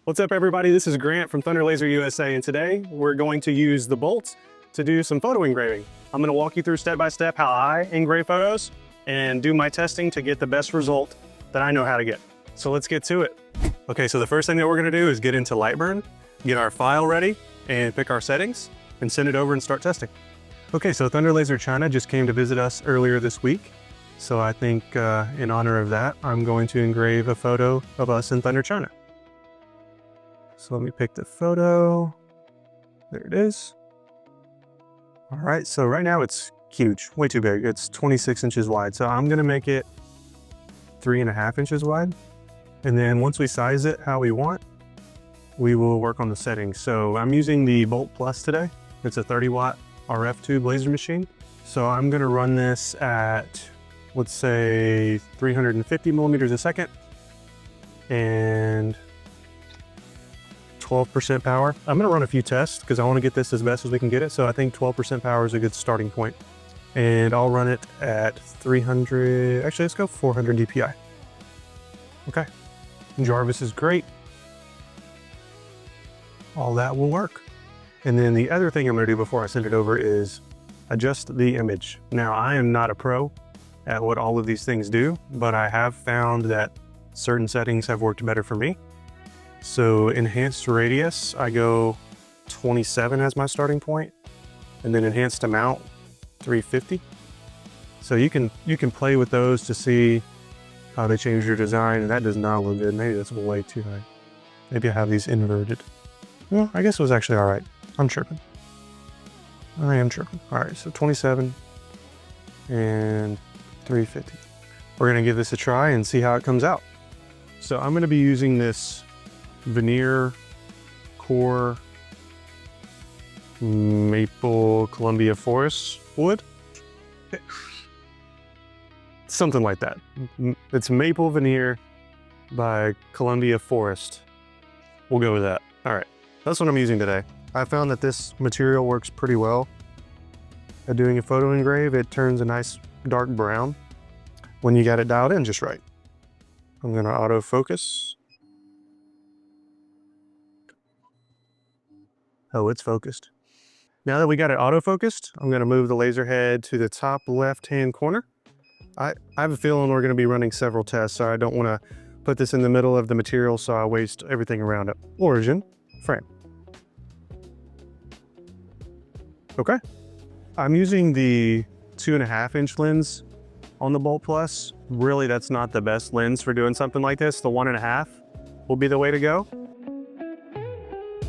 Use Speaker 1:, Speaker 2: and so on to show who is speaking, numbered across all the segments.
Speaker 1: What's up everybody, this is Grant from Thunder Laser USA, and today we're going to use the bolts to do some photo engraving. I'm going to walk you through step by step how I engrave photos and do my testing to get the best result that I know how to get. So let's get to it. Okay, so the first thing that we're going to do is get into LightBurn, get our file ready, and pick our settings, and send it over and start testing. Okay, so Thunder Laser China just came to visit us earlier this week. So I think in honor of that, I'm going to engrave a photo of us in Thunder China. So let me pick the photo. There it is. All right, so right now it's huge, way too big. It's 26 inches wide. So I'm gonna make it 3.5 inches wide. And then once we size it how we want, we will work on the settings. So I'm using the Bolt Plus today. It's a 30-watt RF tube laser machine. So I'm gonna run this at, let's say 350 millimeters a second and 12% power. I'm gonna run a few tests because I wanna get this as best as we can get it. So I think 12% power is a good starting point. And I'll run it at 300, actually let's go 400 DPI. Okay, Jarvis is great. All that will work. And then the other thing I'm gonna do before I send it over is adjust the image. Now I am not a pro at what all of these things do, but I have found that certain settings have worked better for me. So enhanced radius, I go 27 as my starting point, and then enhanced amount 350. So you can play with those to see how they change your design, and that does not look good. Maybe that's way too high. Maybe I have these inverted. Well, I guess it was actually all right. I'm tripping. I am tripping. All right, so 27 and 350. We're gonna give this a try and see how it comes out. So I'm gonna be using this veneer core maple Columbia forest wood. Something like that. It's maple veneer by Columbia Forest. We'll go with that. All right, that's what I'm using today. I found that this material works pretty well at doing a photo engrave. It turns a nice dark brown when you got it dialed in just right. I'm gonna autofocus. Oh, it's focused. Now that we got it autofocused, I'm gonna move the laser head to the top left-hand corner. I have a feeling we're gonna be running several tests, so I don't wanna put this in the middle of the material so I waste everything around it. Origin, frame. Okay. I'm using the 2.5 inch lens on the Bolt Plus. Really, that's not the best lens for doing something like this. The 1.5 will be the way to go.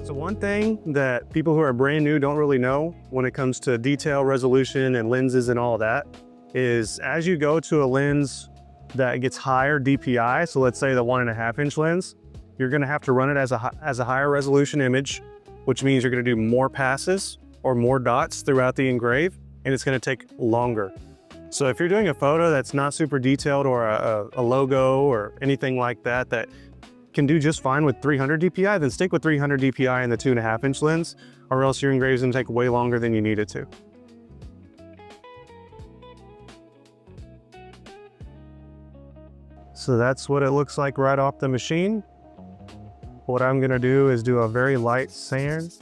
Speaker 1: So one thing that people who are brand new don't really know when it comes to detail, resolution, and lenses and all that is as you go to a lens that gets higher DPI, so let's say the 1.5 inch lens, you're gonna have to run it as a higher resolution image, which means you're gonna do more passes or more dots throughout the engrave, and it's gonna take longer. So if you're doing a photo that's not super detailed or a logo or anything like that, that can do just fine with 300 DPI, then stick with 300 DPI in the 2.5 inch lens, or else your engrave's gonna take way longer than you need it to. So that's what it looks like right off the machine. What I'm gonna do is do a very light sand.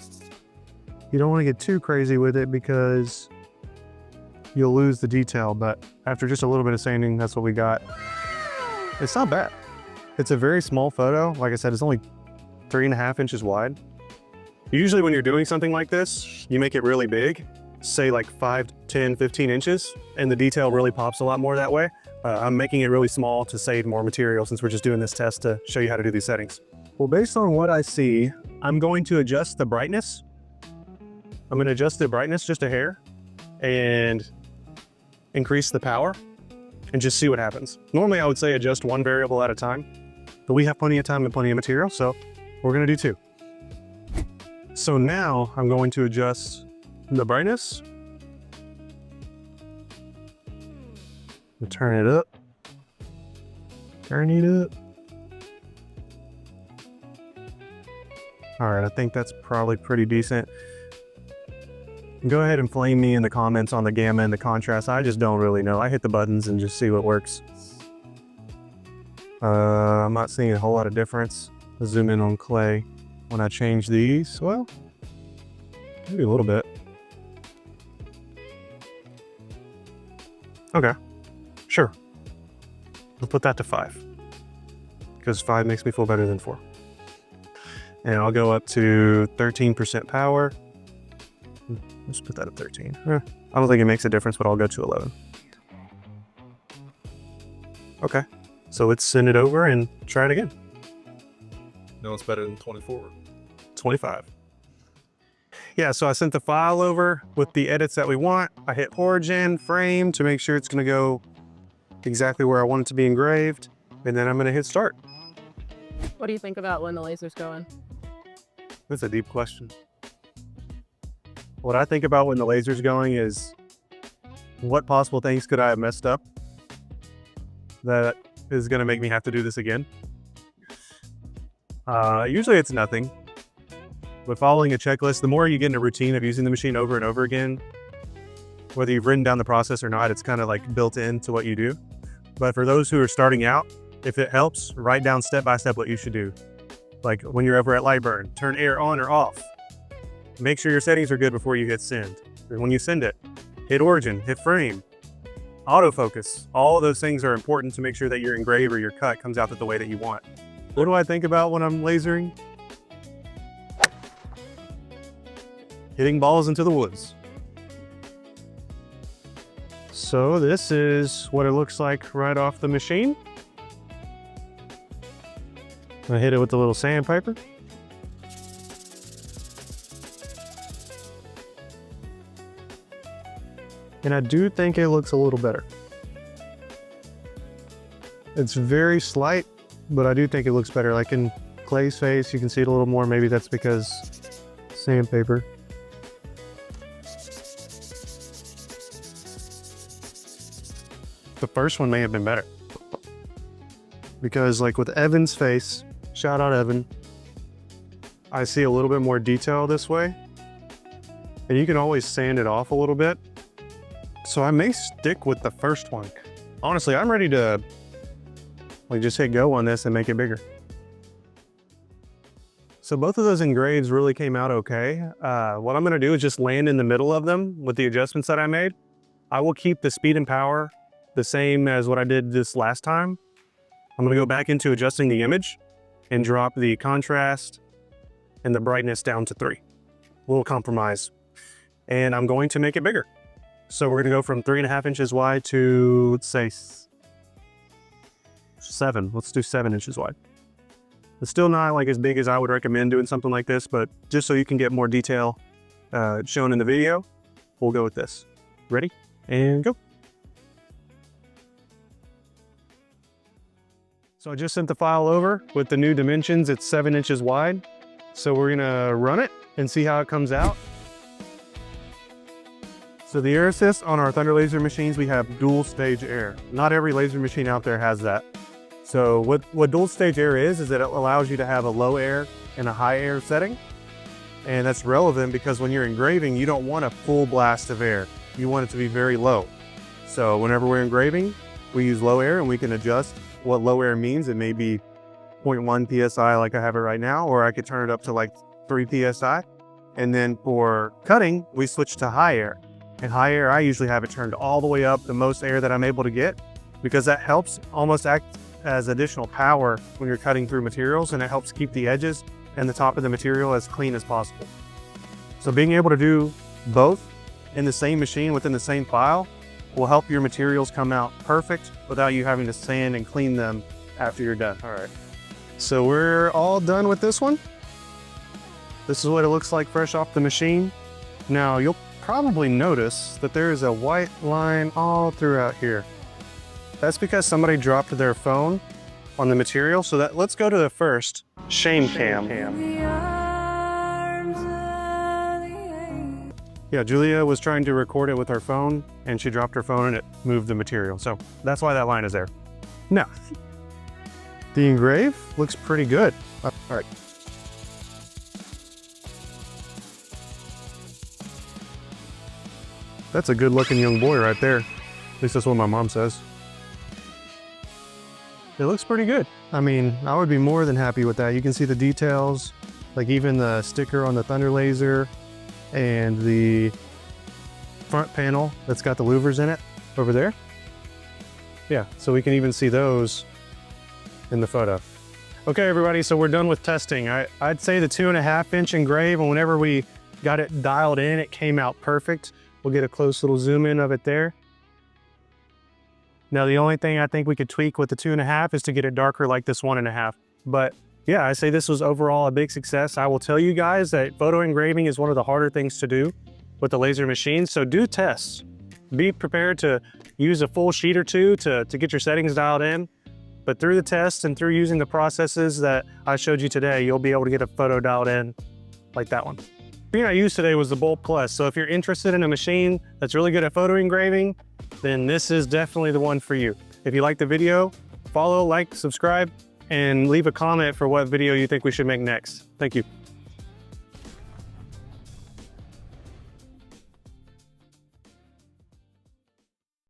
Speaker 1: You don't wanna get too crazy with it because you'll lose the detail, but after just a little bit of sanding, that's what we got. It's not bad. It's a very small photo. Like I said, it's only 3.5 inches wide. Usually when you're doing something like this, you make it really big, say like 5, 10, 15 inches, and the detail really pops a lot more that way. I'm making it really small to save more material since we're just doing this test to show you how to do these settings. Well, based on what I see, I'm going to adjust the brightness. I'm gonna adjust the brightness just a hair and increase the power and just see what happens. Normally I would say adjust one variable at a time, but we have plenty of time and plenty of material, so we're gonna do 2. So now I'm going to adjust the brightness. Turn it up. Turn it up. All right, I think that's probably pretty decent. Go ahead and flame me in the comments on the gamma and the contrast. I just don't really know. I hit the buttons and just see what works. I'm not seeing a whole lot of difference. Let's zoom in on clay. When I change these, well, maybe a little bit. Okay, sure. We'll put that to 5 because 5 makes me feel better than 4. And I'll go up to 13% power. Let's put that at 13. I don't think it makes a difference, but I'll go to 11. Okay, so let's send it over and try it again.
Speaker 2: No, it's better than 24.
Speaker 1: 25. Yeah, so I sent the file over with the edits that we want. I hit origin, frame to make sure it's gonna go exactly where I want it to be engraved. And then I'm gonna hit start.
Speaker 3: What do you think about when the laser's going?
Speaker 1: That's a deep question. What I think about when the laser's going is what possible things could I have messed up that is gonna make me have to do this again? Usually it's nothing. But following a checklist, the more you get in a routine of using the machine over and over again, whether you've written down the process or not, it's kind of like built into what you do. But for those who are starting out, if it helps, write down step by step what you should do. Like when you're over at LightBurn, turn air on or off. Make sure your settings are good before you hit send. And when you send it, hit origin, hit frame, autofocus. All of those things are important to make sure that your engrave or your cut comes out the way that you want. What do I think about when I'm lasering? Hitting balls into the woods. So this is what it looks like right off the machine. I hit it with the little sandpaper. And I do think it looks a little better. It's very slight, but I do think it looks better. Like in Clay's face, you can see it a little more. Maybe that's because sandpaper. The first one may have been better. Because like with Evan's face, shout out Evan, I see a little bit more detail this way. And you can always sand it off a little bit. So I may stick with the first one. Honestly, I'm ready to like just hit go on this and make it bigger. So both of those engraves really came out okay. What I'm gonna do is just land in the middle of them with the adjustments that I made. I will keep the speed and power the same as what I did this last time. I'm gonna go back into adjusting the image and drop the contrast and the brightness down to 3. A little compromise. And I'm going to make it bigger. So we're gonna go from 3.5 inches wide to, let's say 7. Let's do 7 inches wide. It's still not like as big as I would recommend doing something like this, but just so you can get more detail shown in the video, we'll go with this. Ready? And go. So I just sent the file over with the new dimensions. It's 7 inches wide. So we're gonna run it and see how it comes out. So the air assist on our Thunder laser machines, we have dual stage air. Not every laser machine out there has that. So what dual stage air is that it allows you to have a low air and a high air setting. And that's relevant because when you're engraving, you don't want a full blast of air. You want it to be very low. So whenever we're engraving, we use low air and we can adjust what low air means. It may be 0.1 PSI like I have it right now, or I could turn it up to like 3 PSI. And then for cutting, we switch to high air. And high air, I usually have it turned all the way up, the most air that I'm able to get, because that helps almost act as additional power when you're cutting through materials, and it helps keep the edges and the top of the material as clean as possible. So being able to do both in the same machine within the same file will help your materials come out perfect without you having to sand and clean them after you're done. All right, so we're all done with this one. This is what it looks like fresh off the machine. Now you'll probably notice that there is a white line all throughout here. That's because somebody dropped their phone on the material. So that, let's go to the first shame cam. Yeah, Julia was trying to record it with her phone and she dropped her phone and it moved the material. So that's why that line is there. Now, the engrave looks pretty good. All right. That's a good looking young boy right there. At least that's what my mom says. it looks pretty good. I mean, I would be more than happy with that. You can see the details, like even the sticker on the Thunder Laser and the front panel that's got the louvers in it over there. Yeah, so we can even see those in the photo. Okay, everybody, so we're done with testing. I'd say the 2.5-inch Engrave, and whenever we got it dialed in, it came out perfect. We'll get a close little zoom in of it there. Now, the only thing I think we could tweak with the 2.5 is to get it darker like this 1.5. But yeah, I say this was overall a big success. I will tell you guys that photo engraving is one of the harder things to do with the laser machine. So do tests. Be prepared to use a full sheet or two to get your settings dialed in. But through the tests and through using the processes that I showed you today, you'll be able to get a photo dialed in like that one. The machine I used today was the Bolt Plus. So if you're interested in a machine that's really good at photo engraving, then this is definitely the one for you. If you like the video, follow, like, subscribe, and leave a comment for what video you think we should make next. Thank you.